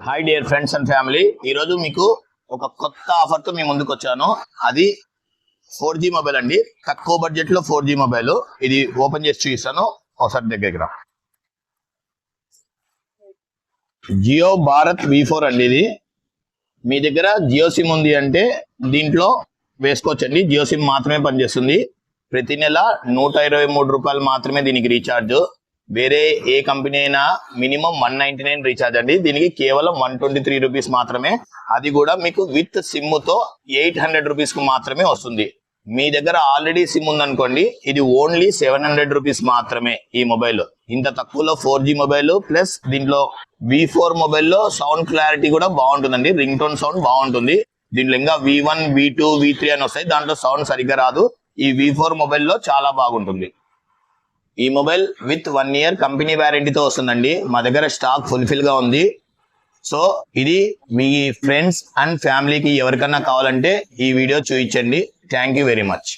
Hi dear friends and family, ఈరోజు మీకు ఒక కొత్త ఆఫర్తో మీ ముందుకు వచ్చాను. అది 4G మొబైల్ అండి. తక్కువ బడ్జెట్ లో 4G మొబైల్. ఇది ఓపెన్ చేసి చూపిస్తాను ఒకసారి దగ్గర. జియో భారత్ V4 అండి. ఇది మీ దగ్గర జియో సిమ్ ఉంది అంటే దీంట్లో వేసుకోవచ్చండి. జియో సిమ్ మాత్రమే పనిచేస్తుంది. ప్రతి నెల 123 రూపాయలు మాత్రమే దీనికి రీఛార్జ్. వేరే ఏ కంపెనీ అయినా మినిమం 199 రీఛార్జ్ అండి. దీనికి కేవలం 123 రూపీస్ మాత్రమే. అది కూడా మీకు విత్ సిమ్ తో 800 రూపీస్ కు మాత్రమే వస్తుంది. మీ దగ్గర ఆల్రెడీ సిమ్ ఉందనుకోండి, ఇది ఓన్లీ 700 రూపీస్ మాత్రమే. ఈ మొబైల్ ఇంత తక్కువలో 4G మొబైల్ ప్లస్ దీంట్లో V4 మొబైల్లో సౌండ్ క్లారిటీ కూడా బాగుంటుందండి. రింగ్ టోన్ సౌండ్ బాగుంటుంది. దీంట్లో ఇంకా V1, V2, V3 అని వస్తాయి. దాంట్లో సౌండ్ సరిగ్గా రాదు. ఈ V4 మొబైల్లో చాలా బాగుంటుంది. ఈ మొబైల్ విత్ 1 ఇయర్ కంపెనీ వ్యారంటీతో వస్తుందండి. మా దగ్గర స్టాక్ ఫుల్ఫిల్ గా ఉంది. సో ఇది మీ ఫ్రెండ్స్ అండ్ ఫ్యామిలీకి ఎవరికన్నా కావాలంటే ఈ వీడియో చూపించండి. Thank you very much.